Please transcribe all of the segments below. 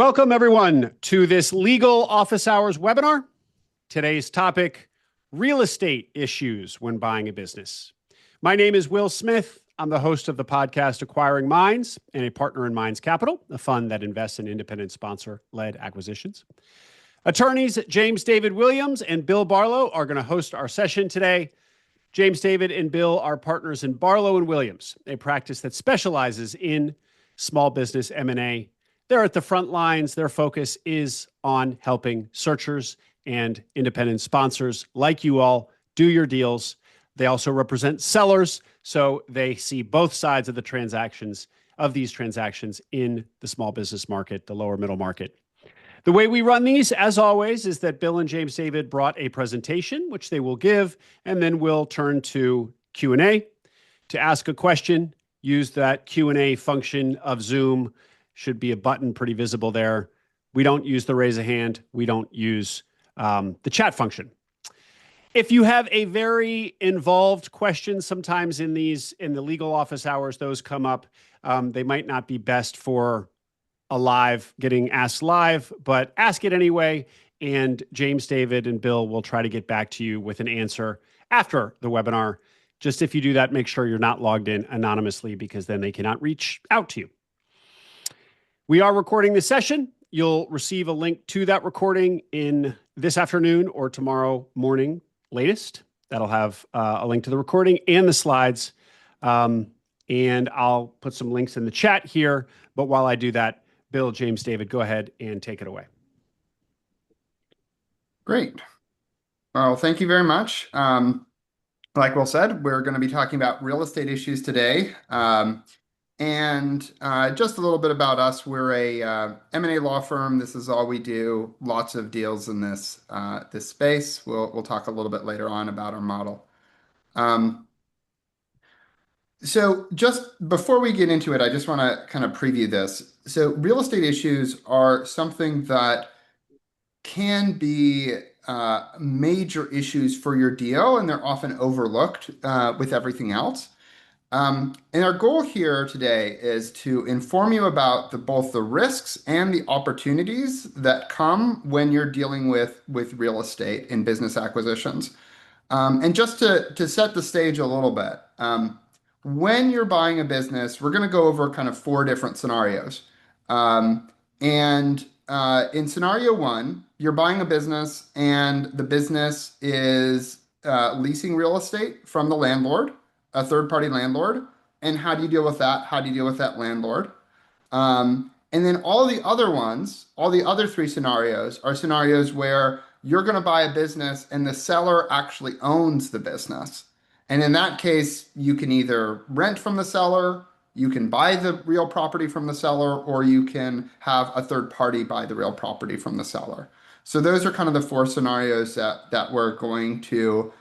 Welcome, everyone, to this Legal Office Hours webinar. Today's topic, real estate issues when buying a business. My name is Will Smith. I'm the host of the podcast Acquiring Minds and a partner in Minds Capital, a fund that invests in independent sponsor-led acquisitions. Attorneys James David Williams and Bill Barlow are going to host our session today. James David and Bill are partners in Barlow and Williams, a practice that specializes in small business M&A. They're at the front lines. Their focus is on helping searchers and independent sponsors like you all do your deals. They also represent sellers, so they see both sides of these transactions in the small business market, the lower middle market. The way we run these, as always, is that Bill and James David brought a presentation, which they will give, and then we'll turn to Q&A. To ask a question, use that Q&A function of Zoom. Should be a button pretty visible there. We don't use the raise a hand. We don't use the chat function. If you have a very involved question, sometimes in the legal office hours, those come up. They might not be best for getting asked live, but ask it anyway. And James, David, and Bill will try to get back to you with an answer after the webinar. Just if you do that, make sure you're not logged in anonymously because then they cannot reach out to you. We are recording this session. You'll receive a link to that recording in this afternoon or tomorrow morning latest. That'll have a link to the recording and the slides. And I'll put some links in the chat here. But while I do that, Bill, James, David, go ahead and take it away. Great. Well, thank you very much. Like Will said, we're going to be talking about real estate issues today. Just a little bit about us. We're a M&A law firm. This is all we do. Lots of deals in this space. We'll talk a little bit later on about our model. So just before we get into it, I just want to kind of preview this. So real estate issues are something that can be major issues for your deal, and they're often overlooked with everything else. And our goal here today is to inform you about both the risks and the opportunities that come when you're dealing with real estate in business acquisitions. And just to set the stage a little bit, when you're buying a business, we're going to go over kind of 4 different scenarios. In scenario 1, you're buying a business and the business is leasing real estate from the landlord, a third-party landlord. And how do you deal with that? How do you deal with that landlord? And then all the other 3 scenarios are scenarios where you're going to buy a business and the seller actually owns the business. And in that case, you can either rent from the seller, you can buy the real property from the seller, or you can have a third party buy the real property from the seller. So those are kind of the 4 scenarios that we're going to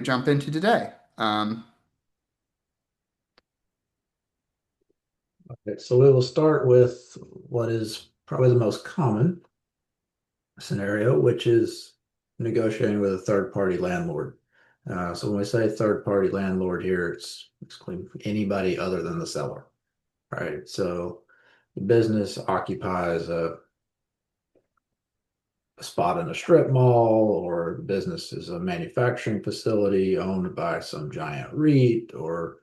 jump into today. Okay, so we will start with what is probably the most common scenario, which is negotiating with a third-party landlord. So when we say third-party landlord here, it's anybody other than the seller, right? So the business occupies a spot in a strip mall, or the business is a manufacturing facility owned by some giant REIT, or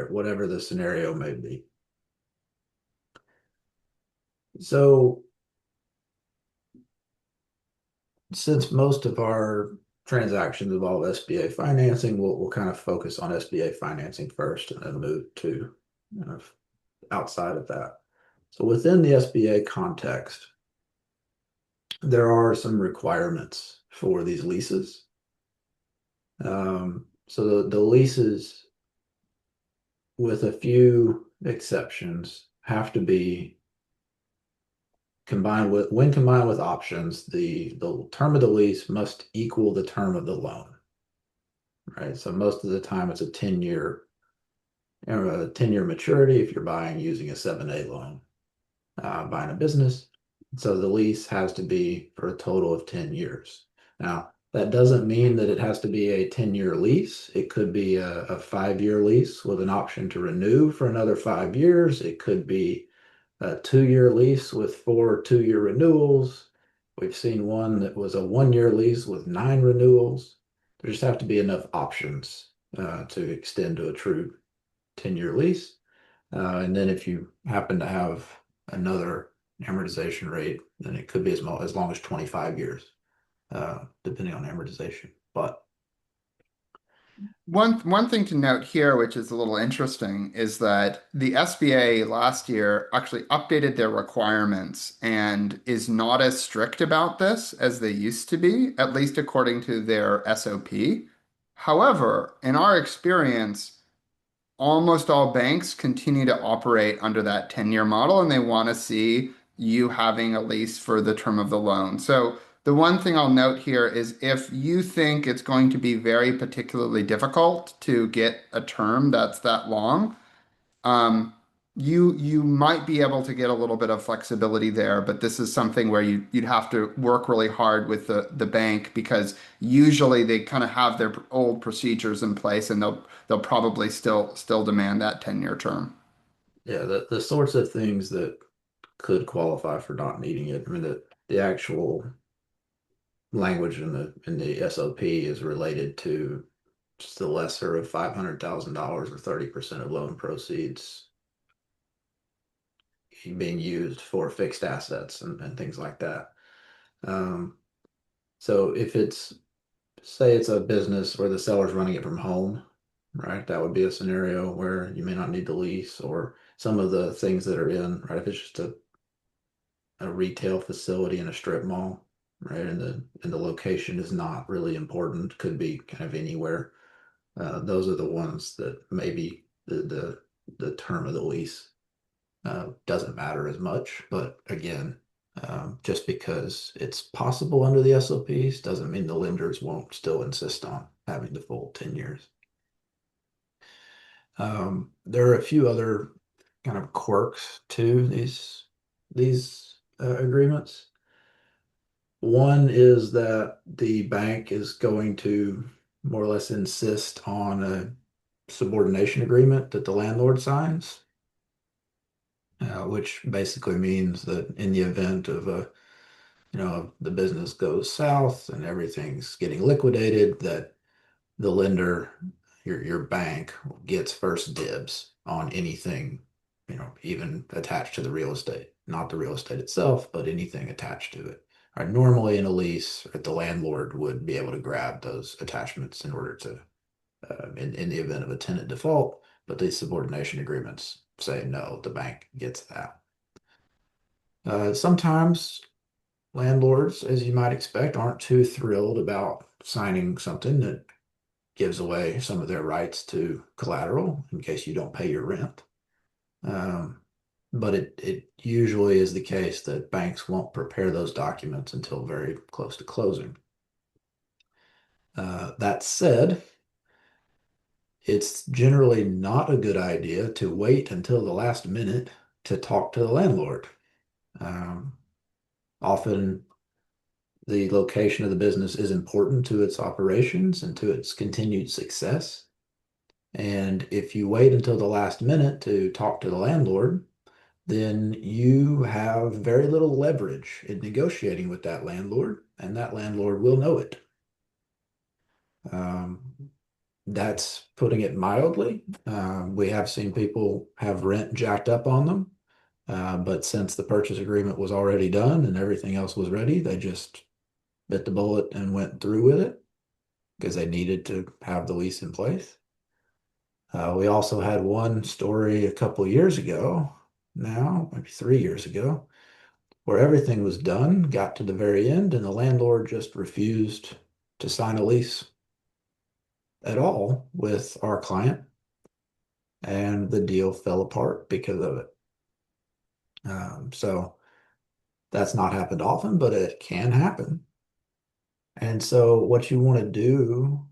whatever the scenario may be. So since most of our transactions involve SBA financing, we'll kind of focus on SBA financing first and then move to outside of that. So within the SBA context, there are some requirements for these leases. So the leases, with a few exceptions, have to be combined with options. The term of the lease must equal the term of the loan, right? So most of the time it's a 10-year maturity if you're buying using a 7A loan, buying a business. So the lease has to be for a total of 10 years. Now, that doesn't mean that it has to be a 10-year lease. It could be a 5-year lease with an option to renew for another 5 years. It could be a 2-year lease with 4 2-year renewals. We've seen one that was a 1-year lease with 9 renewals. There just have to be enough options to extend to a true 10-year lease. And then if you happen to have another amortization rate, then it could be as long as 25 years, depending on amortization. But One thing to note here, which is a little interesting, is that the SBA last year actually updated their requirements and is not as strict about this as they used to be, at least according to their SOP. However, in our experience, almost all banks continue to operate under that 10-year model, and they want to see you having a lease for the term of the loan. So the one thing I'll note here is if you think it's going to be very particularly difficult to get a term that's that long, um, you might be able to get a little bit of flexibility there, but this is something where you'd have to work really hard with the bank because usually they kind of have their old procedures in place and they'll probably still demand that 10-year term. yeah, the sorts of things that could qualify for not needing it. I mean, the actual language in the SOP is related to just the lesser of $500,000 or 30% of loan proceeds being used for fixed assets and things like that. Um, so if it's, say it's a business where the seller's running it from home, right? That would be a scenario where you may not need the lease or some of the things that are in, right? If it's just a retail facility in a strip mall, right? And the location is not really important, could be kind of anywhere. Those are the ones that maybe the term of the lease doesn't matter as much. But again, just because it's possible under the SOPs doesn't mean the lenders won't still insist on having the full 10 years. There are a few other kind of quirks to these agreements. One is that the bank is going to more or less insist on a subordination agreement that the landlord signs, which basically means that in the event of the business goes south and everything's getting liquidated, that the lender, your bank, gets first dibs on anything, even attached to the real estate, not the real estate itself, but anything attached to it. Right, normally in a lease, the landlord would be able to grab those attachments in order to, in the event of a tenant default, but these subordination agreements say no, the bank gets that. Sometimes landlords, as you might expect, aren't too thrilled about signing something that gives away some of their rights to collateral in case you don't pay your rent. But it usually is the case that banks won't prepare those documents until very close to closing. That said, it's generally not a good idea to wait until the last minute to talk to the landlord. Often the location of the business is important to its operations and to its continued success. And if you wait until the last minute to talk to the landlord, then you have very little leverage in negotiating with that landlord, and that landlord will know it. That's putting it mildly. We have seen people have rent jacked up on them, but since the purchase agreement was already done and everything else was ready, they just bit the bullet and went through with it because they needed to have the lease in place. We also had one story a couple years ago, now maybe 3 years ago, where everything was done, got to the very end, and the landlord just refused to sign a lease at all with our client, and the deal fell apart because of it. So that's not happened often, but it can happen. And so what you want to do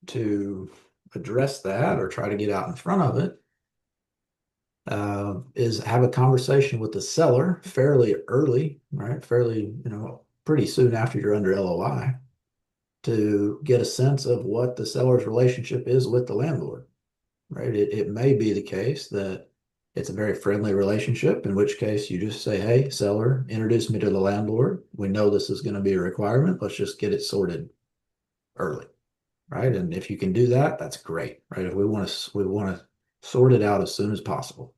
to address that or try to get out in front of it is have a conversation with the seller fairly early, right? Fairly, pretty soon after you're under LOI to get a sense of what the seller's relationship is with the landlord, right? It may be the case that It's a very friendly relationship, in which case you just say, hey, seller, introduce me to the landlord. We know this is going to be a requirement. Let's just get it sorted early, right? And if you can do that, that's great, right? If we want to sort it out as soon as possible.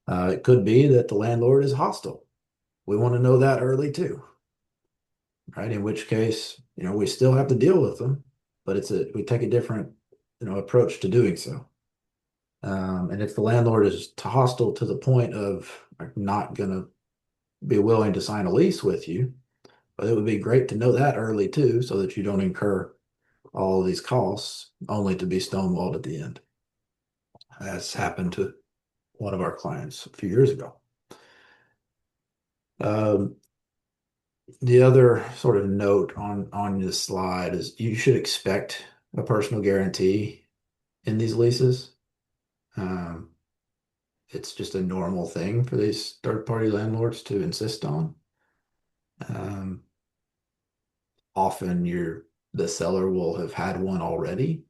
It could be that the landlord is hostile. We want to know that early too, right? In which case, we still have to deal with them, but we take a different, approach to doing so. And if the landlord is hostile to the point of like, not going to be willing to sign a lease with you, but it would be great to know that early too, so that you don't incur all of these costs only to be stonewalled at the end. That's happened to one of our clients a few years ago. Um, the other sort of note on this slide is you should expect a personal guarantee in these leases. Um, it's just a normal thing for these third-party landlords to insist on. Um, Often the seller will have had one already.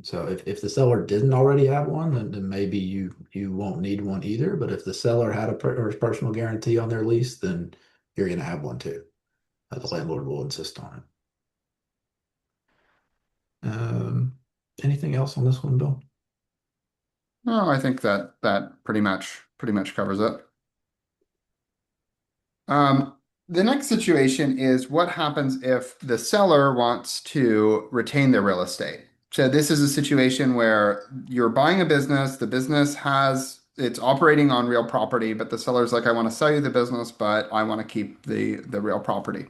So if the seller didn't already have one, then maybe you won't need one either. But if the seller had a personal guarantee on their lease, then you're going to have one too. The landlord will insist on it. Anything else on this one, Bill? No, I think that pretty much covers it. Um, the next situation is what happens if the seller wants to retain their real estate. So this is a situation where you're buying a business, the business it's operating on real property, but the seller's like, I want to sell you the business, but I want to keep the real property.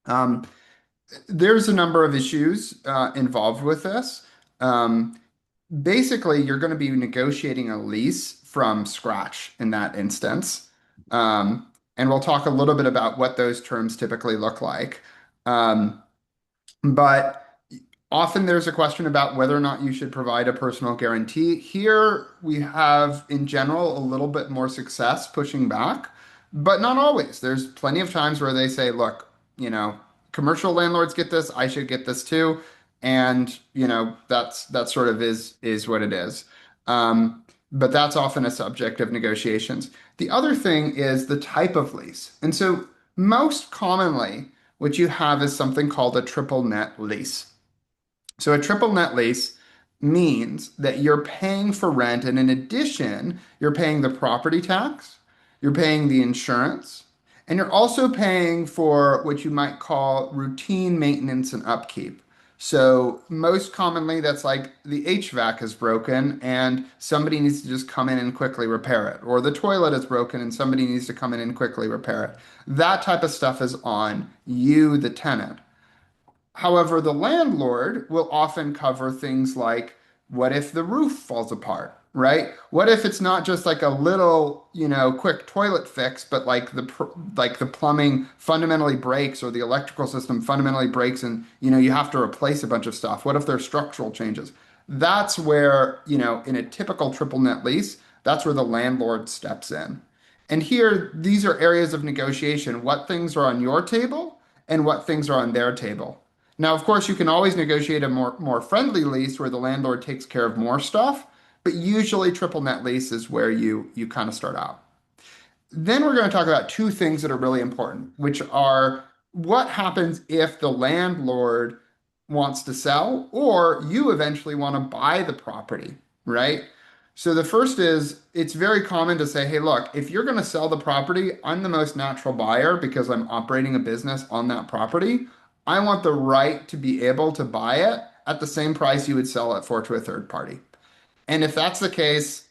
Um, there's a number of issues involved with this. Um, Basically, you're going to be negotiating a lease from scratch in that instance. And we'll talk a little bit about what those terms typically look like. But often there's a question about whether or not you should provide a personal guarantee. Here we have, in general, a little bit more success pushing back, but not always. There's plenty of times where they say, look, commercial landlords get this, I should get this too. And, that sort of is what it is. But that's often a subject of negotiations. The other thing is the type of lease. And so most commonly, what you have is something called a triple net lease. So a triple net lease means that you're paying for rent, and in addition, you're paying the property tax, you're paying the insurance, and you're also paying for what you might call routine maintenance and upkeep. So most commonly, that's like the HVAC is broken and somebody needs to just come in and quickly repair it, or the toilet is broken and somebody needs to come in and quickly repair it. That type of stuff is on you, the tenant. However, the landlord will often cover things like what if the roof falls apart, right? What if it's not just like a little, quick toilet fix, but like the plumbing fundamentally breaks or the electrical system fundamentally breaks and you have to replace a bunch of stuff. What if there's structural changes? That's where, in a typical triple net lease, that's where the landlord steps in. And here, these are areas of negotiation. What things are on your table and what things are on their table. Now, of course, you can always negotiate a more friendly lease where the landlord takes care of more stuff, but usually triple net lease is where you kind of start out. Then we're going to talk about two things that are really important, which are what happens if the landlord wants to sell or you eventually want to buy the property, right? So the first is it's very common to say, hey, look, if you're going to sell the property, I'm the most natural buyer because I'm operating a business on that property. I want the right to be able to buy it at the same price you would sell it for to a third party. And if that's the case,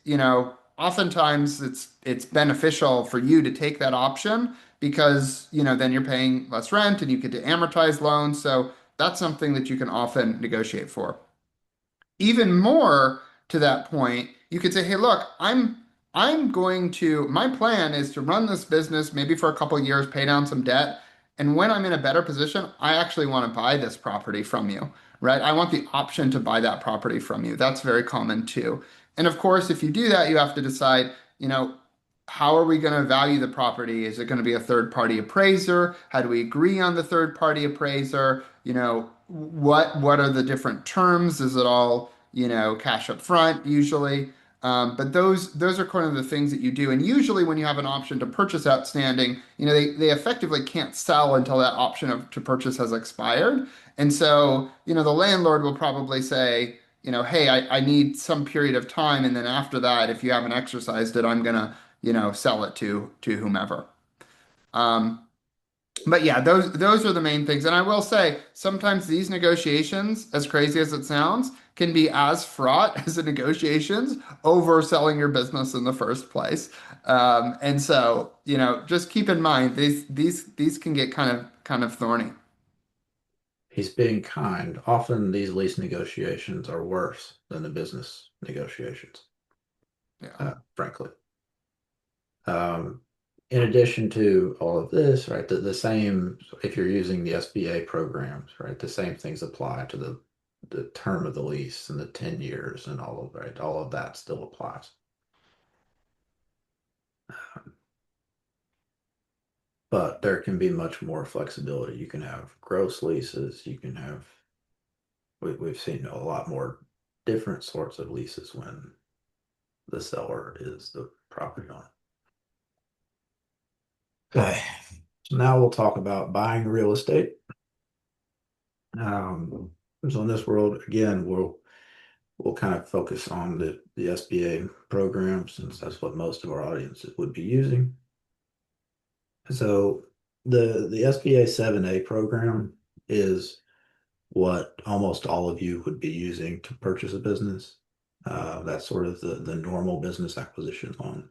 oftentimes it's beneficial for you to take that option because, then you're paying less rent and you get to amortize loans. So that's something that you can often negotiate for. Even more to that point, you could say, hey, look, my plan is to run this business maybe for a couple of years, pay down some debt. And when I'm in a better position, I actually want to buy this property from you, right? I want the option to buy that property from you. That's very common too. And of course, if you do that, you have to decide, how are we going to value the property? Is it going to be a third party appraiser? How do we agree on the third party appraiser? What are the different terms? Is it all, cash up front usually? But those are kind of the things that you do. And usually when you have an option to purchase outstanding, they effectively can't sell until that option to purchase has expired. And so, the landlord will probably say, hey, I need some period of time. And then after that, if you haven't exercised it, I'm gonna, sell it to whomever. Um, but yeah, those are the main things. And I will say, sometimes these negotiations, as crazy as it sounds, can be as fraught as the negotiations over selling your business in the first place. And so, just keep in mind these can get kind of thorny. He's being kind. Often these lease negotiations are worse than the business negotiations, Yeah. frankly. Um, in addition to all of this, right, the same, if you're using the SBA programs, right, the same things apply to the term of the lease and the 10 years and all of that still applies. But there can be much more flexibility. You can have gross leases, we've seen a lot more different sorts of leases when the seller is the property owner. Okay, so now we'll talk about buying real estate. So in this world, again, we'll kind of focus on the SBA program since that's what most of our audiences would be using. So the SBA 7A program is what almost all of you would be using to purchase a business. That's sort of the normal business acquisition loan.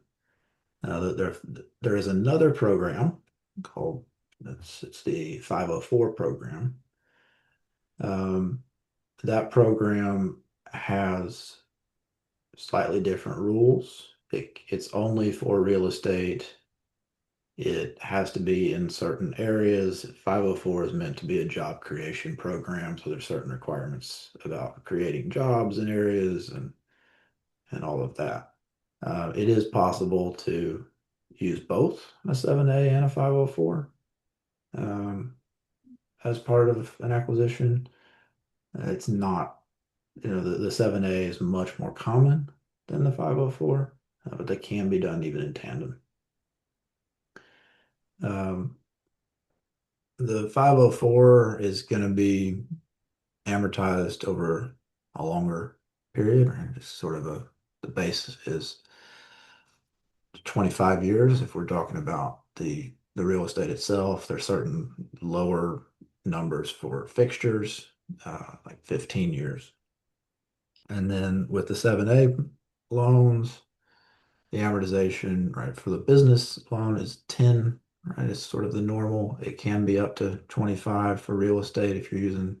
There is another program called it's the 504 program. That program has slightly different rules. It's only for real estate. It has to be in certain areas. 504 is meant to be a job creation program, so there's certain requirements about creating jobs in areas and all of that. It is possible to use both a 7A and a 504 as part of an acquisition. It's not, the 7A is much more common than the 504, but they can be done even in tandem. The 504 is going to be amortized over a longer period. Right? It's sort of the base is 25 years. If we're talking about the real estate itself, there's certain lower numbers for fixtures, like 15 years. And then with the 7A loans, the amortization, right, for the business loan is 10, right? It's sort of the normal. It can be up to 25 for real estate if you're using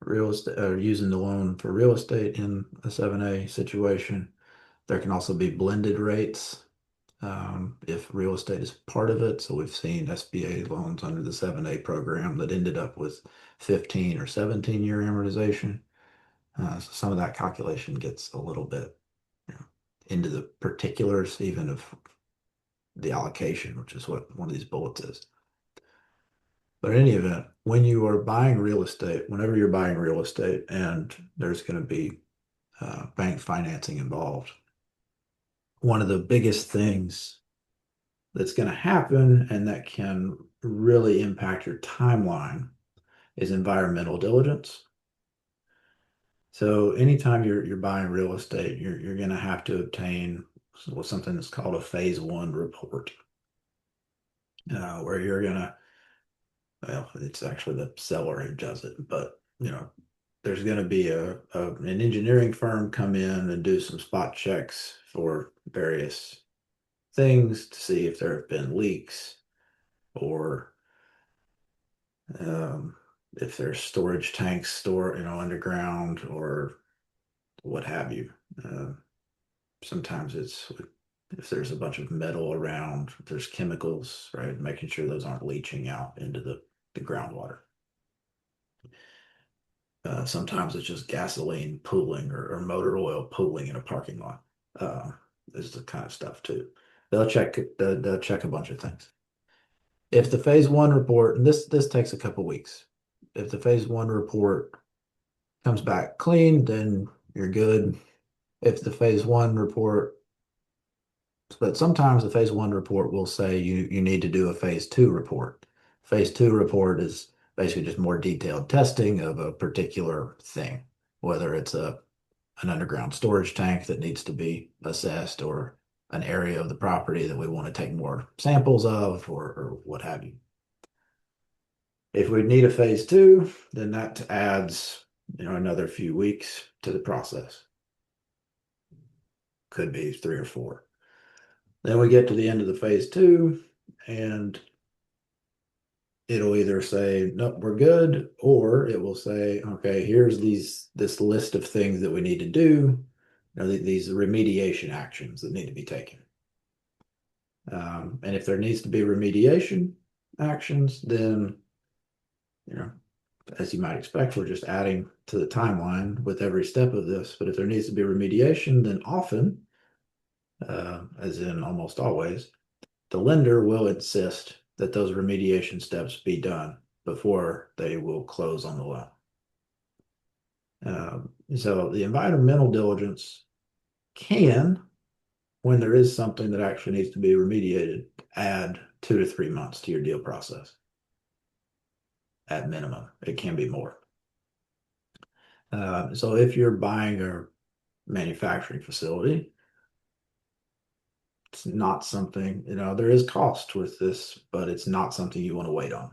real estate or using the loan for real estate in a 7A situation. There can also be blended rates if real estate is part of it. So we've seen SBA loans under the 7A program that ended up with 15 or 17-year amortization. So some of that calculation gets a little bit into the particulars, even of the allocation, which is what one of these bullets is. But in any event, when you are buying real estate, whenever you're buying real estate and there's going to be bank financing involved, one of the biggest things that's going to happen and that can really impact your timeline is environmental diligence. So anytime you're buying real estate, you're going to have to obtain something that's called a phase one report, where you're going to, well, it's actually the seller who does it, but there's going to be an engineering firm come in and do some spot checks for various things to see if there have been leaks or if there's storage tanks underground or what have you. Sometimes it's if there's a bunch of metal around, if there's chemicals, right? Making sure those aren't leaching out into the groundwater. Sometimes it's just gasoline pooling or motor oil pooling in a parking lot. This is the kind of stuff too. They'll check a bunch of things. If the phase one report, and this takes a couple weeks, if the phase one report comes back clean, then you're good. if the phase one report, but sometimes the phase one report will say you need to do a phase two report. Phase two report is basically just more detailed testing of a particular thing, whether it's an underground storage tank that needs to be assessed or an area of the property that we want to take more samples of or what have you. If we need a phase two, then that adds, another few weeks to the process. Could be 3 or 4. Then we get to the end of the phase two, and it'll either say, nope, we're good, or it will say, okay, here's this list of things that we need to do, these remediation actions that need to be taken. And if there needs to be remediation actions, then, as you might expect, we're just adding to the timeline with every step of this. But if there needs to be remediation, then often, as in almost always, the lender will insist that those remediation steps be done before they will close on the loan. So the environmental diligence can, when there is something that actually needs to be remediated, add 2 to 3 months to your deal process. At minimum, it can be more. So if you're buying a manufacturing facility, it's not something, there is cost with this, but it's not something you want to wait on.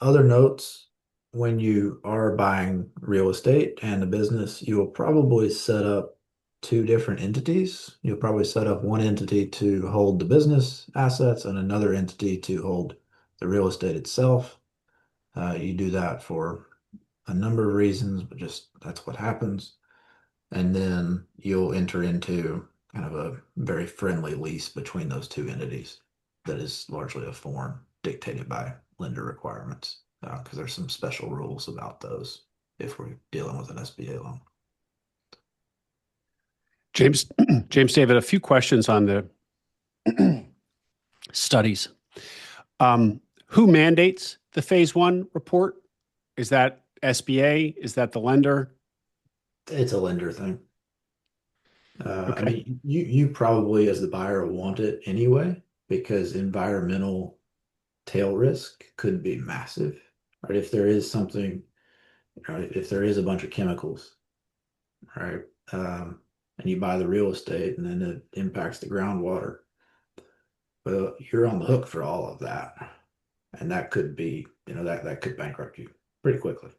Other notes, when you are buying real estate and a business, you will probably set up 2 different entities. You'll probably set up one entity to hold the business assets and another entity to hold the real estate itself. You do that for a number of reasons, but just that's what happens. And then you'll enter into kind of a very friendly lease between those 2 entities that is largely a form dictated by lender requirements, because there's some special rules about those if we're dealing with an SBA loan. James David, a few questions on the studies. Who mandates the phase one report? Is that SBA? Is that the lender? It's a lender thing. Okay. I mean, you probably as the buyer want it anyway, because environmental tail risk could be massive. Right? If there is something, right, if there is a bunch of chemicals, right, and you buy the real estate and then it impacts the groundwater, well, you're on the hook for all of that. And that could be, that could bankrupt you pretty quickly.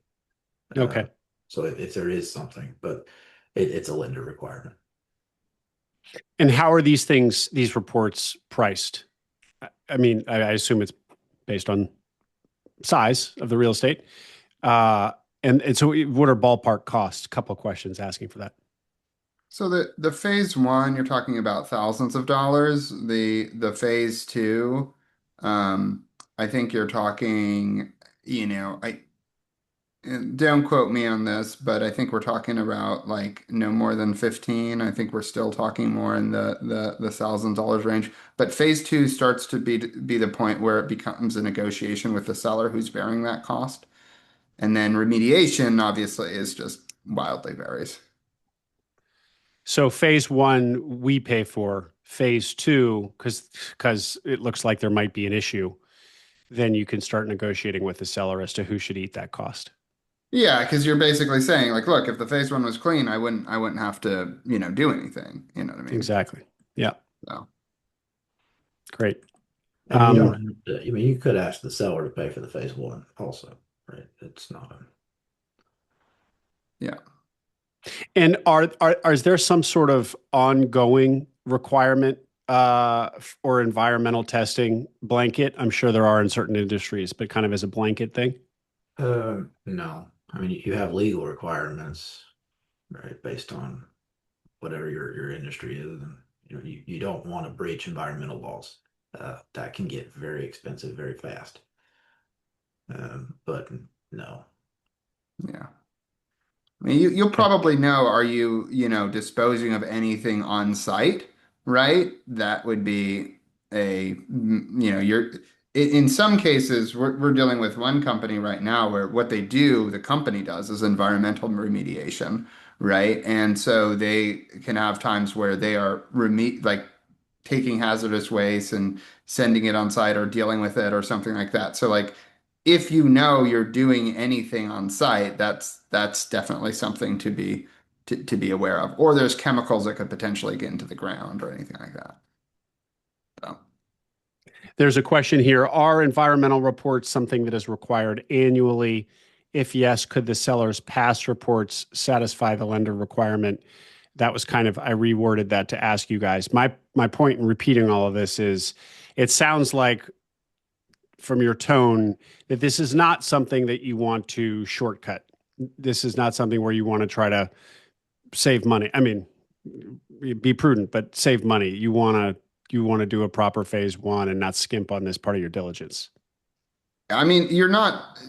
Okay. So if there is something, but it's a lender requirement. And how are these reports priced? I mean, I assume it's based on size of the real estate. And so what are ballpark costs? A couple of questions asking for that. So the phase one, you're talking about thousands of dollars. The phase two, I think you're talking, I don't quote me on this, but I think we're talking about like no more than 15. I think we're still talking more in the $1,000 range. But phase two starts to be the point where it becomes a negotiation with the seller who's bearing that cost. And then remediation obviously is just wildly varies. So phase one, we pay for. Phase two, because it looks like there might be an issue, then you can start negotiating with the seller as to who should eat that cost. Yeah, because you're basically saying like, look, if the phase one was clean, I wouldn't have to, do anything. You know what I mean? Exactly. Yeah. So Great. I mean, you don't have to, I mean, you could ask the seller to pay for the phase one also, right? It's not a. yeah. And is there some sort of ongoing requirement or environmental testing blanket? I'm sure there are in certain industries, but kind of as a blanket thing. No. I mean, you have legal requirements, right, based on whatever your industry is, and you don't want to breach environmental laws. That can get very expensive very fast. But no. Yeah. I mean, you'll probably know, are you, disposing of anything on site, right? That would be a, in some cases, we're dealing with one company right now where what they do, the company does, is environmental remediation, right? And so they can have times where they are like taking hazardous waste and sending it on site or dealing with it or something like that. So like if you know you're doing anything on site, that's definitely something to be aware of. Or there's chemicals that could potentially get into the ground or anything like that. So. There's a question here. Are environmental reports something that is required annually? If yes, could the seller's past reports satisfy the lender requirement? That was kind of, I reworded that to ask you guys. My point in repeating all of this is it sounds like from your tone that this is not something that you want to shortcut. This is not something where you want to try to save money. I mean, be prudent, but save money. You want to do a proper phase one and not skimp on this part of your diligence. I mean, you're not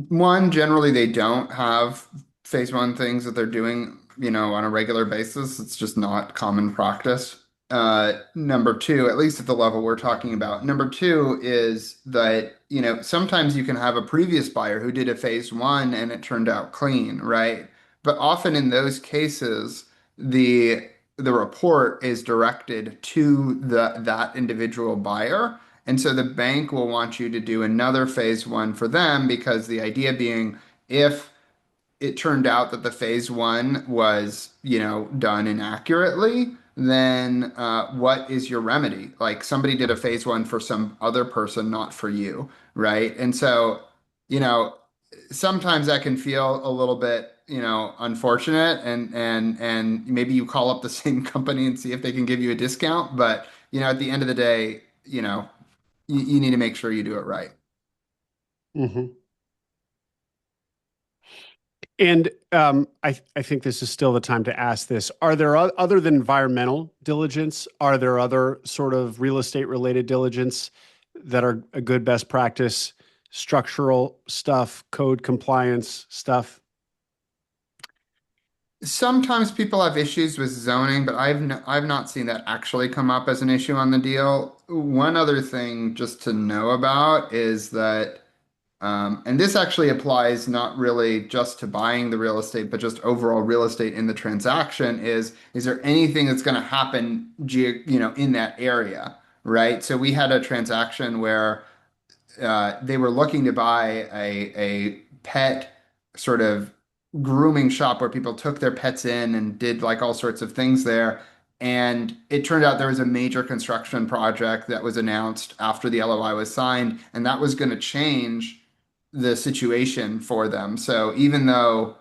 one, generally they don't have phase one things that they're doing, on a regular basis. It's just not common practice. Number two, at least at the level we're talking about. Number two is that, sometimes you can have a previous buyer who did a phase one and it turned out clean, right? But often in those cases, the report is directed to that individual buyer. And so the bank will want you to do another phase one for them because the idea being if it turned out that the phase one was, done inaccurately, then what is your remedy? Like somebody did a phase one for some other person, not for you, right? And so, you know, sometimes that can feel a little bit, unfortunate, and maybe you call up the same company and see if they can give you a discount. But, at the end of the day, you need to make sure you do it right. Mm-hmm. And I think this is still the time to ask this. Are there, other than environmental diligence, are there other sort of real estate related diligence that are a good best practice, structural stuff, code compliance stuff? Sometimes people have issues with zoning, but I've not seen that actually come up as an issue on the deal. One other thing just to know about is that, and this actually applies not really just to buying the real estate, but just overall real estate in the transaction is there anything that's going to happen, in that area, right? So we had a transaction where they were looking to buy a pet sort of grooming shop where people took their pets in and did like all sorts of things there. And it turned out there was a major construction project that was announced after the LOI was signed, and that was going to change the situation for them. So even though,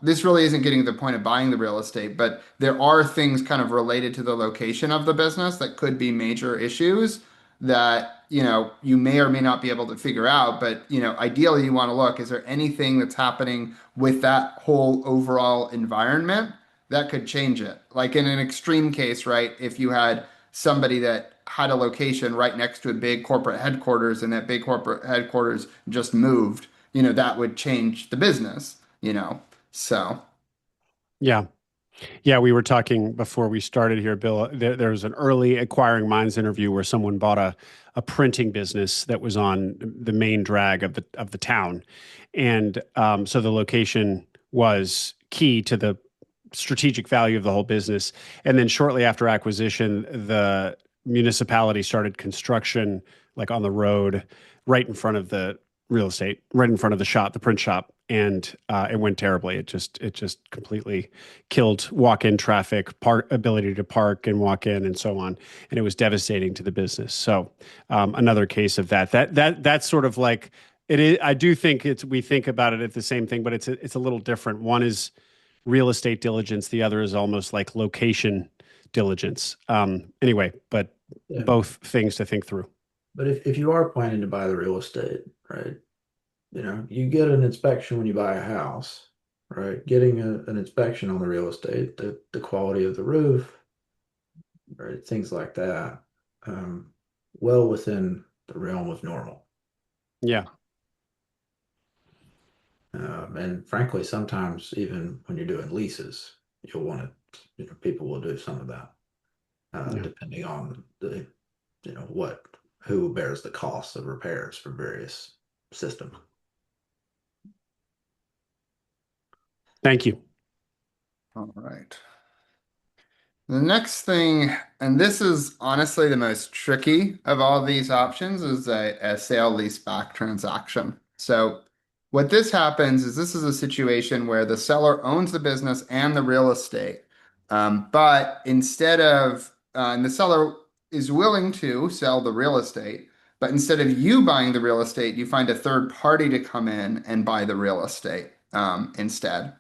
this really isn't getting to the point of buying the real estate, but there are things kind of related to the location of the business that could be major issues that you may or may not be able to figure out. But ideally you want to look, is there anything that's happening with that whole overall environment that could change it? Like in an extreme case, right? If you had somebody that had a location right next to a big corporate headquarters and that big corporate headquarters just moved, that would change the business, so. Yeah. Yeah, we were talking before we started here, Bill. There was an early acquiring minds interview where someone bought a printing business that was on the main drag of the town, and so the location was key to the strategic value of the whole business. And then shortly after acquisition, the municipality started construction like on the road, right in front of the real estate, right in front of the shop, the print shop, and it went terribly. It just completely killed walk-in traffic, park ability to park and walk in, and so on. And it was devastating to the business. So another case of that. That's sort of like it is. I do think we think about it at the same thing, but it's a little different. One is real estate diligence. The other is almost like location diligence. Anyway, but Yeah. both things to think through. But if you are planning to buy the real estate, right, you get an inspection when you buy a house, right? Getting an inspection on the real estate, the quality of the roof, right, things like that, um, well within the realm of normal. Yeah. And frankly, sometimes even when you're doing leases, you'll want to, people will do some of that, Yeah. depending on the, what who bears the cost of repairs for various systems. Thank you. All right. The next thing, and this is honestly the most tricky of all these options, is a sale-leaseback transaction. So what this happens is this is a situation where the seller owns the business and the real estate. But instead of, and the seller is willing to sell the real estate, but instead of you buying the real estate, you find a third party to come in and buy the real estate instead.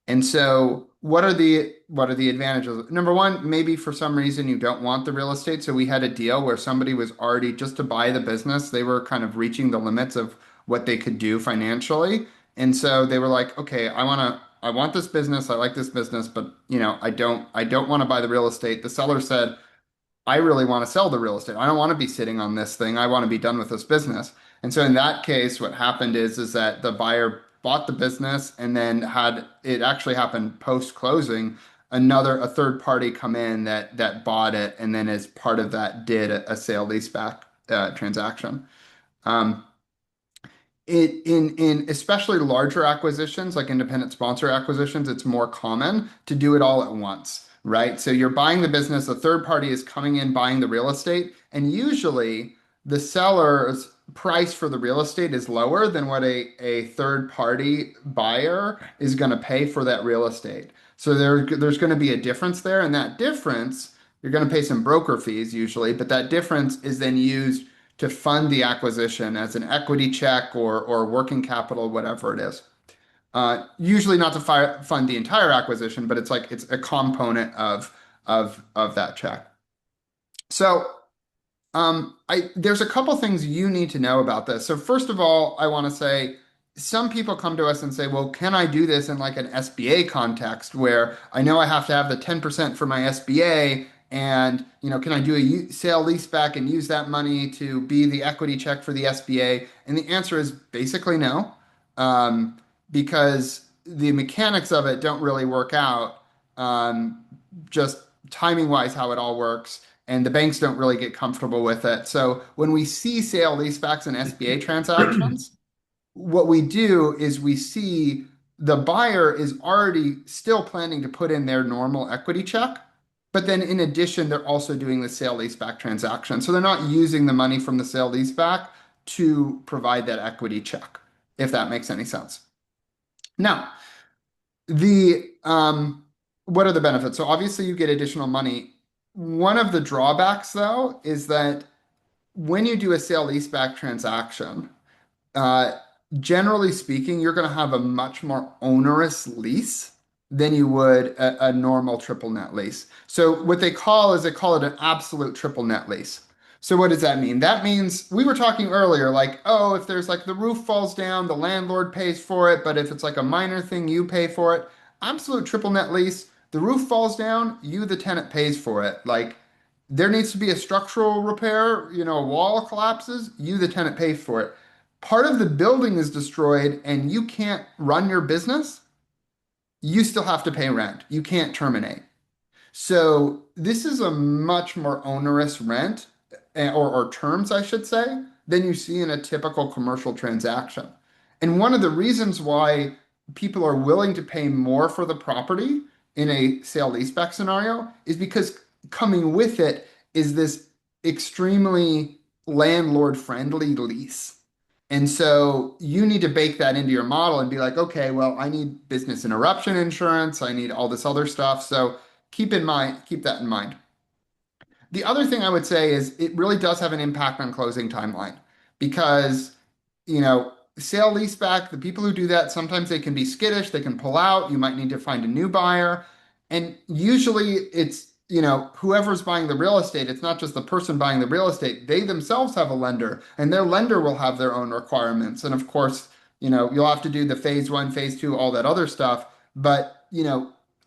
And so what are the advantages? Number one, maybe for some reason you don't want the real estate. So we had a deal where somebody was already just to buy the business, they were kind of reaching the limits of what they could do financially. And so they were like, okay, I want this business, I like this business, but I don't want to buy the real estate. The seller said, I really want to sell the real estate. I don't want to be sitting on this thing. I want to be done with this business. And so in that case, what happened is that the buyer bought the business and then had it actually happen post closing, a third party come in that bought it and then as part of that did a sale leaseback transaction. Um, in especially larger acquisitions, like independent sponsor acquisitions, it's more common to do it all at once, right? So you're buying the business, a third party is coming in buying the real estate, and usually the seller's price for the real estate is lower than what a third party buyer is going to pay for that real estate. So there's going to be a difference there, and that difference, you're going to pay some broker fees usually, but that difference is then used to fund the acquisition as an equity check or working capital, whatever it is. Usually not to fund the entire acquisition, but it's a component of that check. So there's a couple things you need to know about this. So first of all, I want to say some people come to us and say, well, can I do this in like an SBA context where I know I have to have the 10% for my SBA and, can I do a sale leaseback and use that money to be the equity check for the SBA? And the answer is basically no, because the mechanics of it don't really work out, just timing wise, how it all works. And the banks don't really get comfortable with it. So when we see sale leasebacks and SBA transactions, what we do is we see the buyer is already still planning to put in their normal equity check, but then in addition, they're also doing the sale leaseback transaction. So they're not using the money from the sale leaseback to provide that equity check, if that makes any sense. Now, the what are the benefits? So obviously you get additional money. One of the drawbacks, though, is that when you do a sale leaseback transaction, uh, generally speaking, you're going to have a much more onerous lease than you would a normal triple net lease. So what they call it an absolute triple net lease. So what does that mean? That means we were talking earlier, like, oh, if there's like the roof falls down, the landlord pays for it, but if it's like a minor thing, you pay for it. Absolute triple net lease, the roof falls down, you, the tenant, pays for it. Like there needs to be a structural repair, a wall collapses, you, the tenant, pays for it. Part of the building is destroyed and you can't run your business, you still have to pay rent. You can't terminate. So this is a much more onerous rent or terms, I should say, than you see in a typical commercial transaction. And one of the reasons why people are willing to pay more for the property in a sale leaseback scenario is because coming with it is this extremely landlord friendly lease. And so you need to bake that into your model and be like, okay, well, I need business interruption insurance. I need all this other stuff. So keep that in mind. The other thing I would say is it really does have an impact on closing timeline because, sale leaseback, the people who do that, sometimes they can be skittish, they can pull out, you might need to find a new buyer. And usually it's, whoever's buying the real estate, it's not just the person buying the real estate, they themselves have a lender and their lender will have their own requirements. And of course, you'll have to do the phase one, phase two, all that other stuff. But,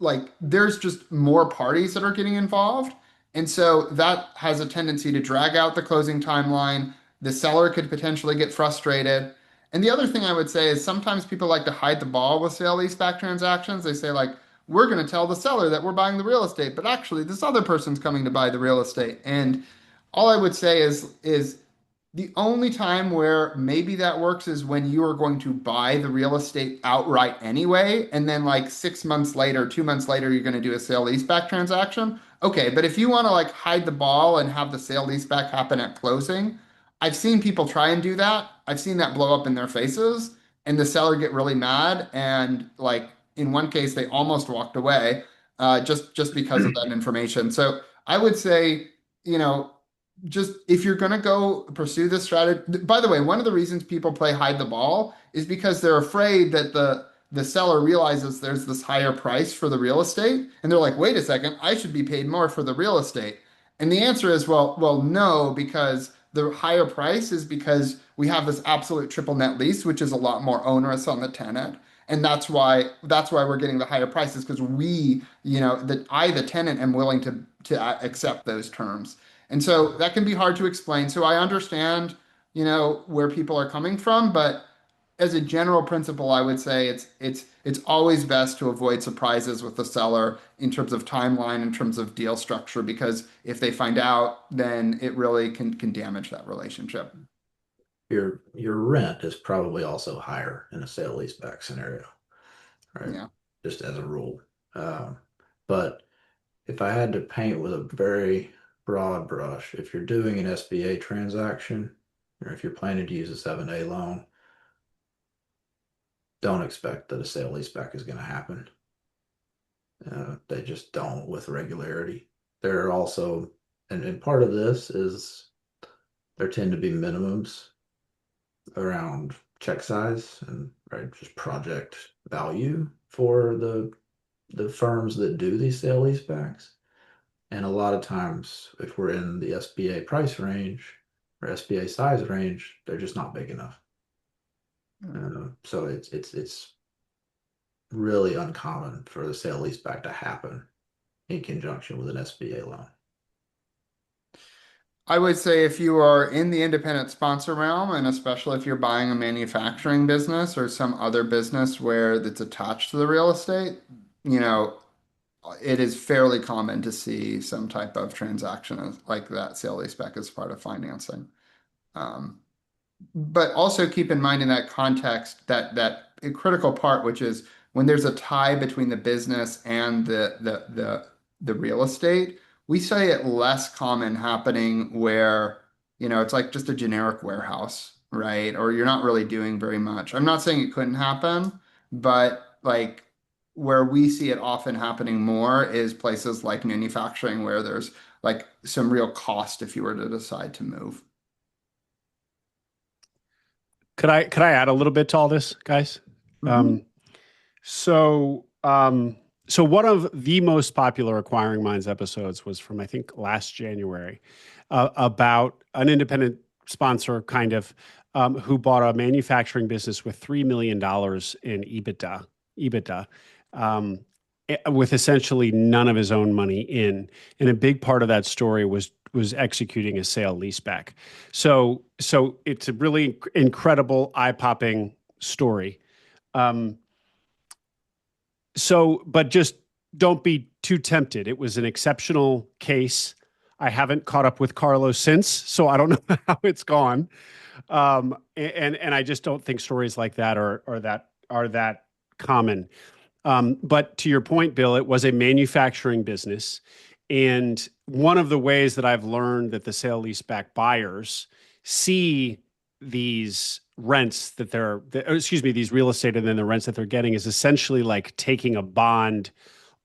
like there's just more parties that are getting involved. And so that has a tendency to drag out the closing timeline. The seller could potentially get frustrated. And the other thing I would say is sometimes people like to hide the ball with sale leaseback transactions. They say like, we're going to tell the seller that we're buying the real estate, but actually this other person's coming to buy the real estate. And all I would say is The only time where maybe that works is when you are going to buy the real estate outright anyway, and then like 6 months later, 2 months later, you're going to do a sale leaseback transaction. Okay, but if you want to like hide the ball and have the sale leaseback happen at closing, I've seen people try and do that. I've seen that blow up in their faces, and the seller get really mad, and like in one case, they almost walked away just because of that information. So I would say, you know, just if you're going to go pursue this strategy, by the way, one of the reasons people play hide the ball is because they're afraid that the seller realizes there's this higher price for the real estate, and they're like, wait a second, I should be paid more for the real estate. And the answer is, well, no, because the higher price is because we have this absolute triple net lease, which is a lot more onerous on the tenant. And that's why we're getting the higher prices, because we, the tenant, am willing to accept those terms. And so that can be hard to explain. So I understand, where people are coming from, but as a general principle, I would say it's always best to avoid surprises with the seller in terms of timeline, in terms of deal structure, because if they find out, then it really can damage that relationship. Your rent is probably also higher in a sale leaseback scenario, right? Yeah. Just as a rule. Um, but if I had to paint with a very broad brush, if you're doing an SBA transaction, or if you're planning to use a 7A loan, don't expect that a sale leaseback is going to happen. They just don't with regularity. There are also, and part of this is there tend to be minimums around check size and right just project value for the firms that do these sale leasebacks. And a lot of times, if we're in the SBA price range or SBA size range, they're just not big enough. So it's really uncommon for the sale leaseback to happen in conjunction with an SBA loan. I would say if you are in the independent sponsor realm, and especially if you're buying a manufacturing business or some other business where it's attached to the real estate, you know, it is fairly common to see some type of transaction like that sale leaseback as part of financing. Um, but also keep in mind in that context that a critical part, which is when there's a tie between the business and the real estate, we say it less common happening where, it's like just a generic warehouse, right? Or you're not really doing very much. I'm not saying it couldn't happen, but like where we see it often happening more is places like manufacturing where there's like some real cost if you were to decide to move. Could I add a little bit to all this, guys? Mhm. So um, so one of the most popular Acquiring Minds episodes was from I think last January, about an independent sponsor kind of who bought a manufacturing business with $3 million in EBITDA, um, with essentially none of his own money in, and a big part of that story was executing a sale leaseback. So it's a really incredible, eye popping story. Um, but just don't be too tempted. It was an exceptional case. I haven't caught up with Carlos since, so I don't know how it's gone. And I just don't think stories like that are that common. But to your point, Bill, it was a manufacturing business. And one of the ways that I've learned that the sale leaseback buyers see these rents these real estate and then the rents that they're getting is essentially like taking a bond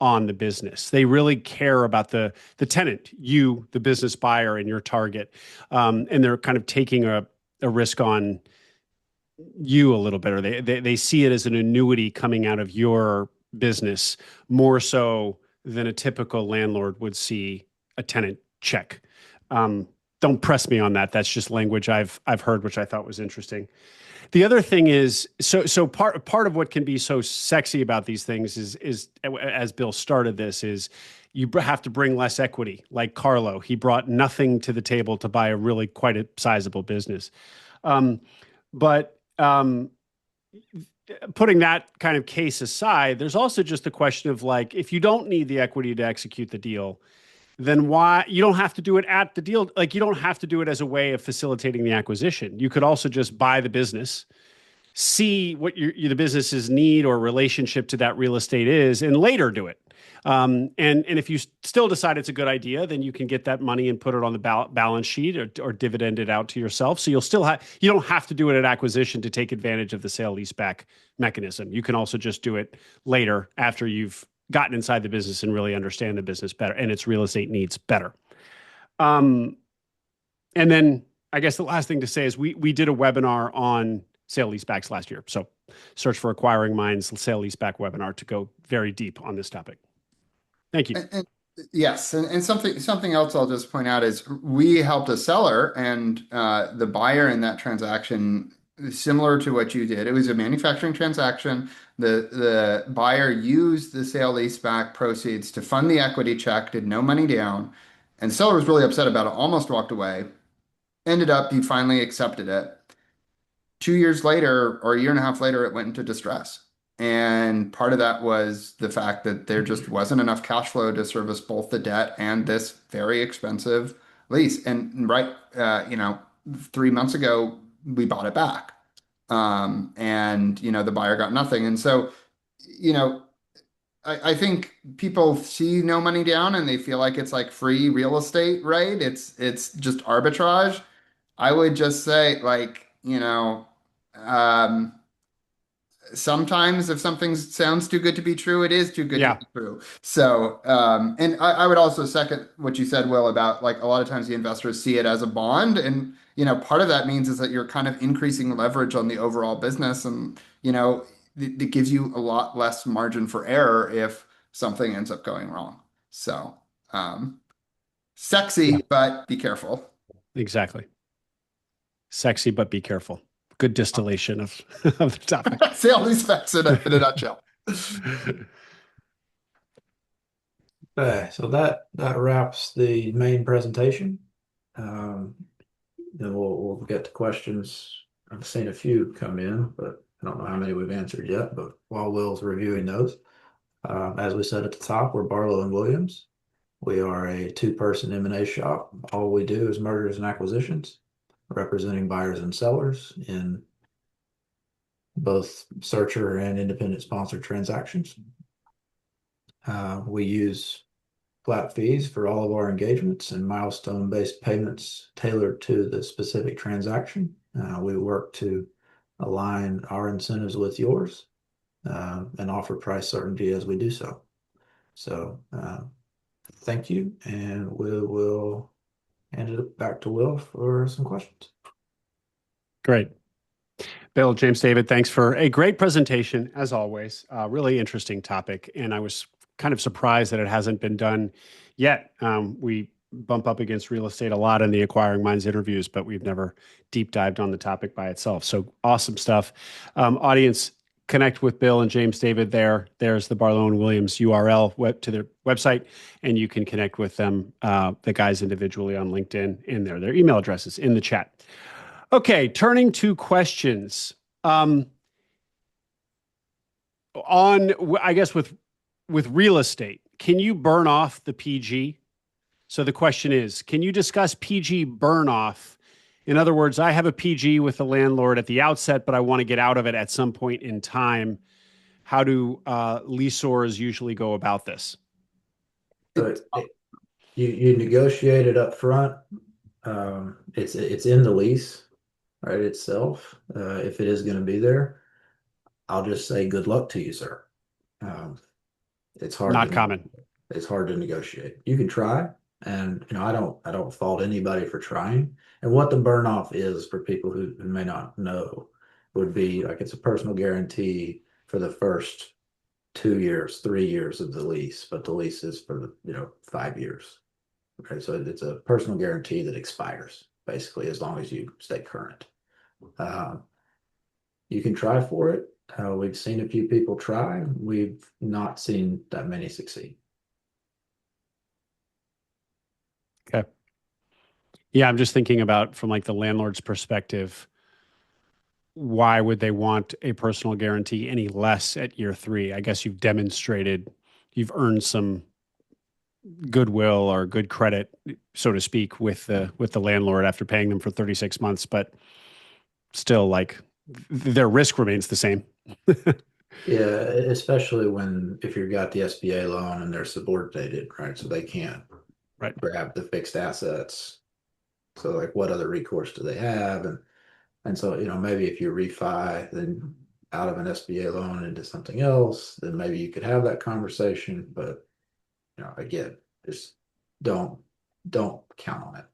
on the business. They really care about the tenant, you, the business buyer, and your target, and they're kind of taking a risk on you a little bit, or they see it as an annuity coming out of your business more so than a typical landlord would see a tenant check. Um, don't press me on that. That's just language I've heard, which I thought was interesting. The other thing is, so part of what can be so sexy about these things is as Bill started this, is you have to bring less equity. Like Carlo, he brought nothing to the table to buy a really quite a sizable business. But putting that kind of case aside, there's also just the question of like, if you don't need the equity to execute the deal, then why you don't have to do it at the deal? Like you don't have to do it as a way of facilitating the acquisition. You could also just buy the business, see what the business's need or relationship to that real estate is, and later do it. And if you still decide it's a good idea, then you can get that money and put it on the balance sheet or dividend it out to yourself. So you don't have to do it at acquisition to take advantage of the sale leaseback mechanism. You can also just do it later after you've gotten inside the business and really understand the business better and its real estate needs better. And then I guess the last thing to say is we did a webinar on sale leasebacks last year. So search for Acquiring Minds sale leaseback webinar to go very deep on this topic. Thank you. Yes, and something else I'll just point out is we helped a seller and the buyer in that transaction, similar to what you did. It was a manufacturing transaction. The buyer used the sale leaseback proceeds to fund the equity check, did no money down, and the seller was really upset about it, almost walked away. Ended up, he finally accepted it. 2 years later, or a year and a half later, it went into distress. And part of that was the fact that there just wasn't enough cash flow to service both the debt and this very expensive lease. And 3 months ago, we bought it back. And the buyer got nothing. And so, you know, I think people see no money down and they feel like it's like free real estate, right? It's just arbitrage. I would just say, like, um, sometimes if something sounds too good to be true, it is too good to Yeah. be true. So, and I would also second what you said, Will, about like a lot of times the investors see it as a bond. And, part of that means is that you're kind of increasing leverage on the overall business. And, it gives you a lot less margin for error if something ends up going wrong. So, Yeah. sexy, but be careful. Exactly. Sexy, but be careful. Good distillation of the topic. Sale leasebacks in a nutshell. Okay, so that wraps the main presentation. Then we'll get to questions. I've seen a few come in, but I don't know how many we've answered yet. But while Will's reviewing those, as we said at the top, we're Barlow and Williams. We are a two-person M&A shop. All we do is mergers and acquisitions, representing buyers and sellers in both searcher and independent sponsored transactions. We use flat fees for all of our engagements and milestone-based payments tailored to the specific transaction. We work to align our incentives with yours and offer price certainty as we do so. So thank you, and we will hand it back to Will for some questions. Great. Bill, James, David, thanks for a great presentation, as always. Really interesting topic. And I was kind of surprised that it hasn't been done yet. We bump up against real estate a lot in the Acquiring Minds interviews, but we've never deep dived on the topic by itself. So awesome stuff. Audience, connect with Bill and James David there. There's the Barlow and Williams URL to their website, and you can connect with them, the guys individually on LinkedIn, in there. Their email addresses in the chat. Okay, turning to questions. I guess with real estate, can you burn off the PG? So the question is, can you discuss PG burn off? In other words, I have a PG with the landlord at the outset, but I want to get out of it at some point in time. How do leaseors usually go about this? So you negotiate it up front. It's in the lease, right, itself. If it is going to be there, I'll just say good luck to you, sir. It's hard. Not common. It's hard to negotiate. You can try, and I don't fault anybody for trying. And what the burn off is for people who may not know would be like it's a personal guarantee for the first 2 years, 3 years of the lease, but the lease is for 5 years. Okay, so it's a personal guarantee that expires basically as long as you stay current. You can try for it. We've seen a few people try. We've not seen that many succeed. Okay. Yeah, I'm just thinking about from like the landlord's perspective, why would they want a personal guarantee any less at year 3? I guess you've demonstrated you've earned some goodwill or good credit, so to speak, with the landlord after paying them for 36 months, but still, like, their risk remains the same. Yeah, especially if you've got the SBA loan and they're subordinated, right? So they can't Right. grab the fixed assets. So like what other recourse do they have? And so, maybe if you refi then out of an SBA loan into something else, then maybe you could have that conversation. But again, just don't don't count on it.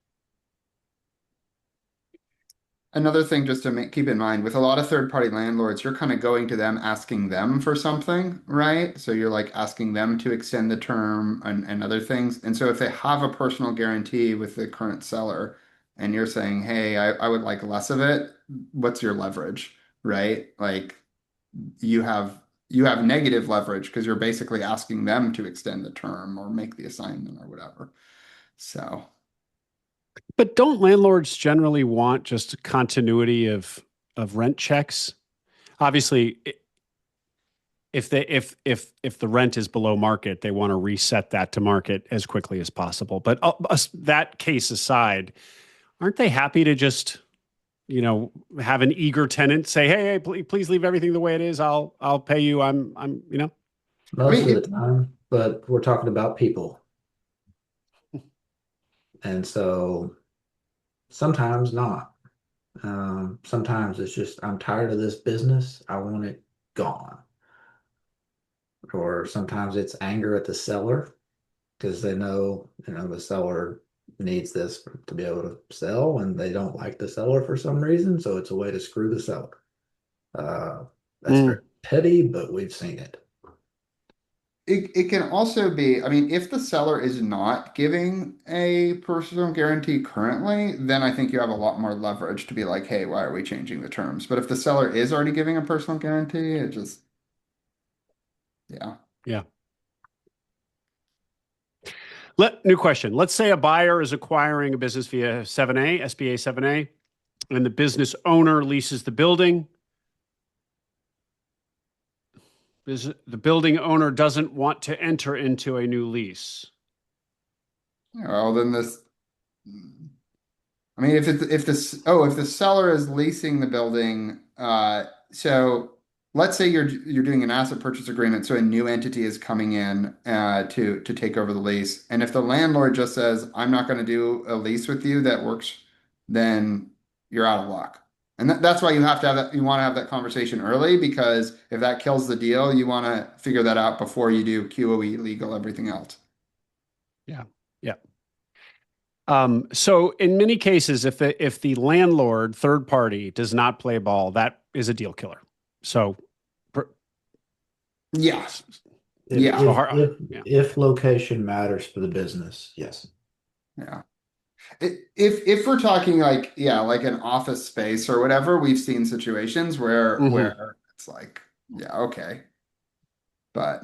Another thing just to keep in mind with a lot of third-party landlords, you're kind of going to them asking them for something, right? So you're like asking them to extend the term and other things. And so if they have a personal guarantee with the current seller and you're saying, hey, I would like less of it, what's your leverage, right? Like you have you have negative leverage because you're basically asking them to extend the term or make the assignment or whatever. So But don't landlords generally want just continuity of rent checks? Obviously, if the rent is below market, they want to reset that to market as quickly as possible. But that case aside, aren't they happy to just, have an eager tenant say, "Hey, please leave everything the way it is. I'll pay you. I'm." I Most mean of the it, time, but we're talking about people. And so sometimes not. Sometimes it's just, I'm tired of this business. I want it gone. Or sometimes it's anger at the seller because they know, the seller needs this to be able to sell and they don't like the seller for some reason. So it's a way to screw the seller. Uh, that's very Mm. petty, but we've seen it. it can also be, I mean, if the seller is not giving a personal guarantee currently, then I think you have a lot more leverage to be like, hey, why are we changing the terms? But if the seller is already giving a personal guarantee, it just, yeah. Yeah. New question. Let's say a buyer is acquiring a business via 7A, SBA 7A, and the business owner leases the building. The building owner doesn't want to enter into a new lease. Well, then this, I mean, if the seller is leasing the building, so let's say you're doing an asset purchase agreement, so a new entity is coming in to take over the lease, and if the landlord just says, "I'm not going to do a lease with you that works," then you're out of luck. And that's why you have to have that. You want to have that conversation early because if that kills the deal, you want to figure that out before you do QOE, legal, everything else. Yeah. Yeah. So in many cases, if the landlord, third party, does not play ball, that is a deal killer. So, Yes. If Yeah. so if hard, if yeah. if location matters for the business, yes. Yeah. If we're talking like yeah, like an office space or whatever, we've seen situations where Mhm. it's like yeah, okay, but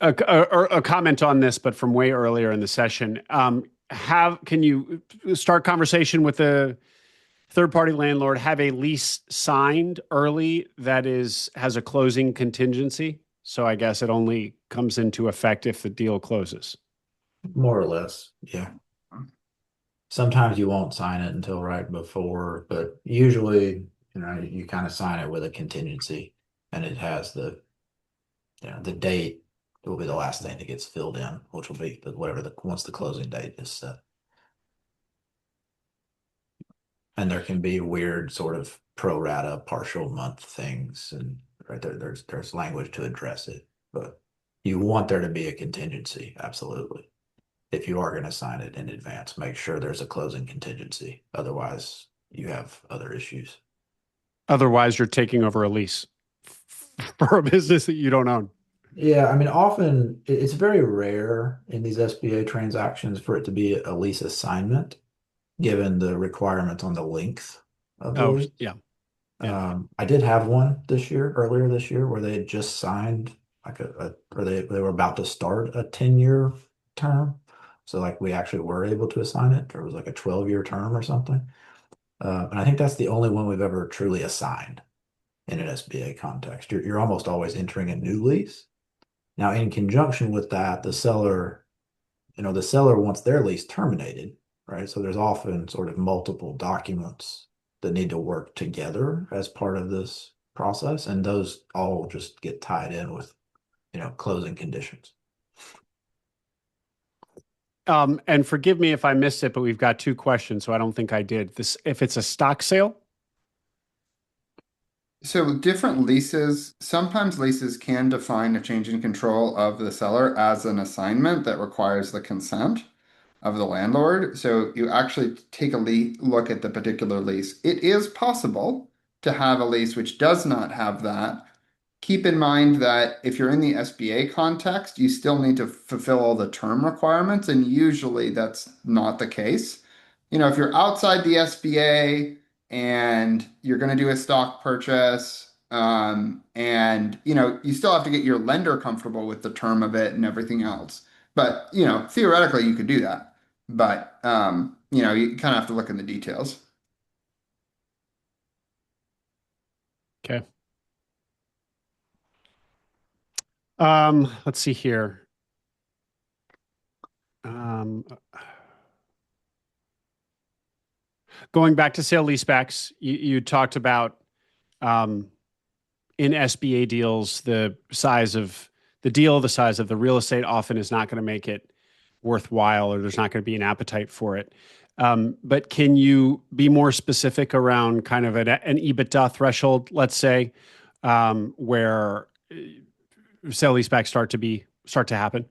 A comment on this, but from way earlier in the session. Can you start conversation with the third party landlord? Have a lease signed early that has a closing contingency. So I guess it only comes into effect if the deal closes. More or less, yeah. Sometimes you won't sign it until right before, but usually, you kind of sign it with a contingency and it has the date will be the last thing that gets filled in, which will be whatever once the closing date is set. And there can be weird sort of pro rata partial month things and right there's language to address it, but you want there to be a contingency, absolutely. If you are going to sign it in advance, make sure there's a closing contingency. Otherwise, you have other issues. Otherwise, you're taking over a lease for a business that you don't own. Yeah, I mean, often it's very rare in these SBA transactions for it to be a lease assignment, given the requirements on the length of the Oh, lease. yeah. Yeah. I did have one earlier this year, where they had just signed like or they were about to start a 10-year term. So like we actually were able to assign it, or it was like a 12-year term or something. And I think that's the only one we've ever truly assigned in an SBA context. You're almost always entering a new lease. Now, in conjunction with that, the seller wants their lease terminated, right? So there's often sort of multiple documents that need to work together as part of this process, and those all just get tied in with, closing conditions. And forgive me if I missed it, but we've got two questions, so I don't think I did. This, if it's a stock sale? So different leases, sometimes leases can define a change in control of the seller as an assignment that requires the consent of the landlord. So you actually take a look at the particular lease. It is possible to have a lease which does not have that. Keep in mind that if you're in the SBA context, you still need to fulfill all the term requirements, and usually that's not the case. If you're outside the SBA and you're going to do a stock purchase, and you still have to get your lender comfortable with the term of it and everything else. But theoretically, you could do that. But you kind of have to look in the details. Okay. Let's see here. Um, Going back to sale leasebacks, you talked about um, in SBA deals, the size of the deal, the size of the real estate often is not going to make it worthwhile, or there's not going to be an appetite for it. But can you be more specific around kind of an EBITDA threshold, let's say, where sale leasebacks start to happen?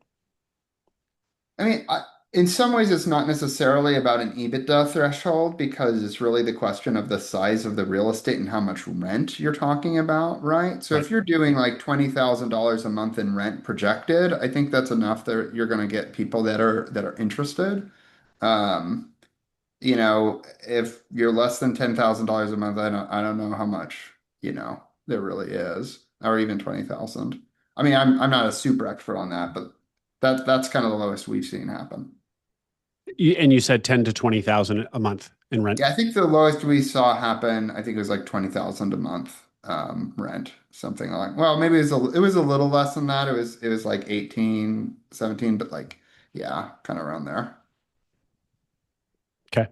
I mean, in some ways, it's not necessarily about an EBITDA threshold because it's really the question of the size of the real estate and how much rent you're talking about, right? So Right. if you're doing like $20,000 a month in rent projected, I think that's enough that you're going to get people that are interested. Um, if you're less than $10,000 a month, I don't know how much, there really is, or even 20,000. I mean, I'm not a super expert on that, but that's kind of the lowest we've seen happen. And you said 10 to 20,000 a month in rent. Yeah, I think the lowest we saw happen, I think it was like 20,000 a month rent, something like. Well, maybe it was a little less than that. It was like 18, 17, but like yeah, kind of around there. Okay.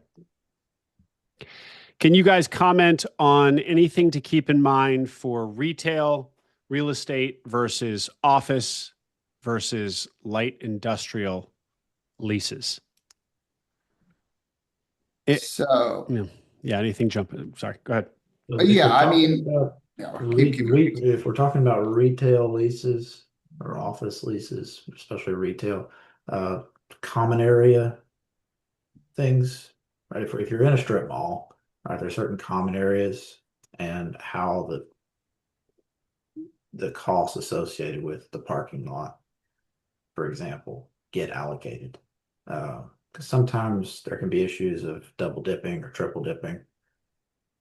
Can you guys comment on anything to keep in mind for retail, real estate versus office versus light industrial leases? It, So, yeah, yeah, anything jump? Sorry, go ahead. So if yeah, we're I talking mean, about yeah, keep going. if we're talking about retail leases or office leases, especially retail, uh, common area things, right? If you're in a strip mall, right, there's certain common areas and how the costs associated with the parking lot, for example, get allocated. Because sometimes there can be issues of double dipping or triple dipping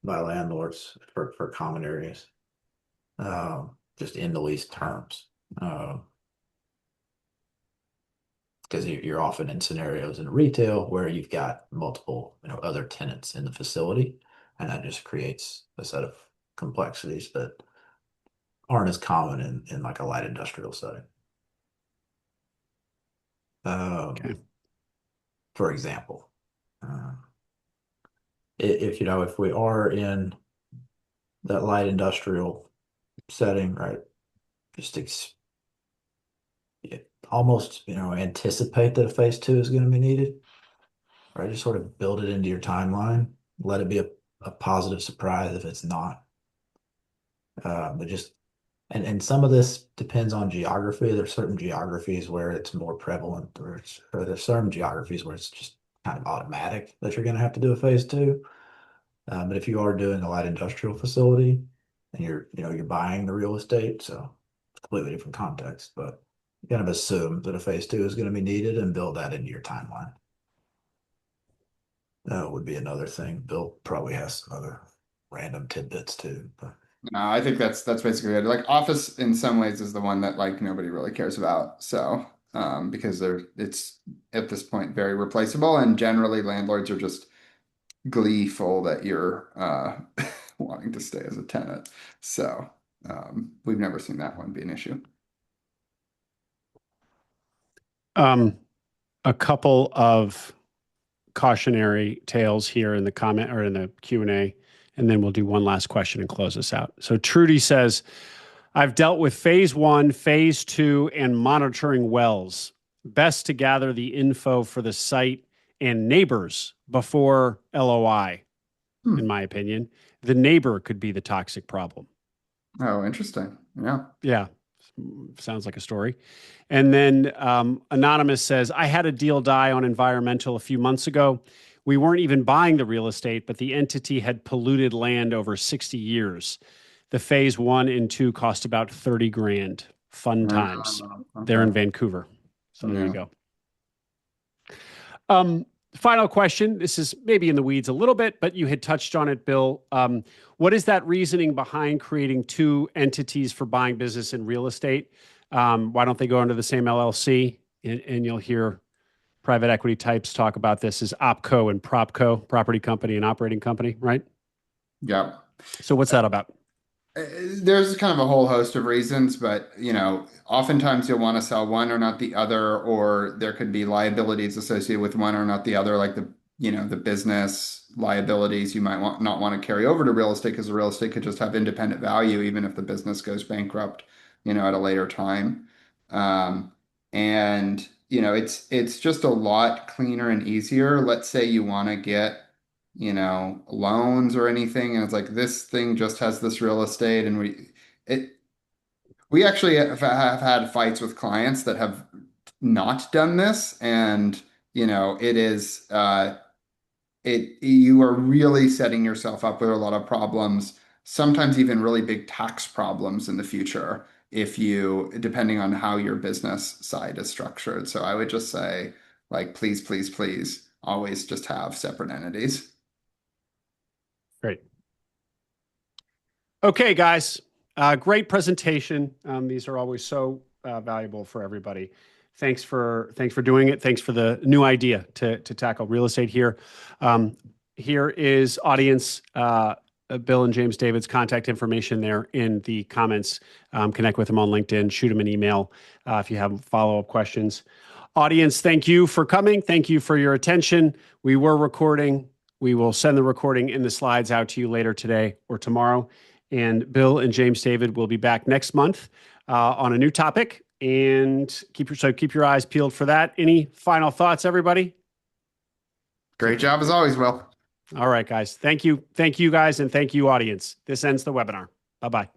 by landlords for common areas, just in the lease terms. Because you're often in scenarios in retail where you've got multiple, other tenants in the facility, and that just creates a set of complexities that aren't as common in like a light industrial setting. Okay. For example, uh, if we are in that light industrial setting, right, just almost anticipate that a phase two is going to be needed, right? Just sort of build it into your timeline. Let it be a positive surprise if it's not. But just and some of this depends on geography. There's certain geographies where it's more prevalent, or there's certain geographies where it's just kind of automatic that you're going to have to do a phase two. But if you are doing a light industrial facility and you're buying the real estate, so it's a completely different context, but you kind of assume that a phase two is going to be needed and build that into your timeline. That would be another thing. Bill probably has some other random tidbits too. But No, I think that's basically it. Like office in some ways is the one that like nobody really cares about. So, because it's at this point very replaceable, and generally landlords are just gleeful that you're wanting to stay as a tenant. So, we've never seen that one be an issue. A couple of cautionary tales here in the comment or in the Q&A, and then we'll do one last question and close this out. So Trudy says, I've dealt with phase 1, phase 2, and monitoring wells. Best to gather the info for the site and neighbors before LOI, in my opinion. The neighbor could be the toxic problem. Oh, interesting. Yeah. Yeah. Sounds like a story. And then Anonymous says, I had a deal die on environmental a few months ago. We weren't even buying the real estate, but the entity had polluted land over 60 years. The phase 1 and 2 cost about 30 grand. Fun times. Okay. They're in Vancouver. So there you Yeah. go. Final question. This is maybe in the weeds a little bit, but you had touched on it, Bill. What is that reasoning behind creating 2 entities for buying business and real estate? Why don't they go under the same LLC? And you'll hear private equity types talk about this as OpCo and PropCo, property company and operating company, right? Yeah. So what's that about? There's kind of a whole host of reasons, but oftentimes you'll want to sell one or not the other, or there could be liabilities associated with one or not the other, like the business liabilities you might not want to carry over to real estate because the real estate could just have independent value even if the business goes bankrupt, at a later time. And it's just a lot cleaner and easier. Let's say you want to get loans or anything. And it's like, this thing just has this real estate. And we actually have had fights with clients that have not done this. And, it is, you are really setting yourself up with a lot of problems, sometimes even really big tax problems in the future, depending on how your business side is structured. So I would just say, like, please, please, please, always just have separate entities. Great. Okay, guys. Great presentation. These are always so valuable for everybody. Thanks for doing it. Thanks for the new idea to tackle real estate here. Here is audience Bill and James David's contact information there in the comments. Connect with them on LinkedIn. Shoot them an email if you have follow-up questions. Audience, thank you for coming. Thank you for your attention. We were recording. We will send the recording and the slides out to you later today or tomorrow. And Bill and James David will be back next month on a new topic. And keep your eyes peeled for that. Any final thoughts, everybody? Great job as always, Will. All right, guys. Thank you. Thank you, guys. And thank you, audience. This ends the webinar. Bye-bye.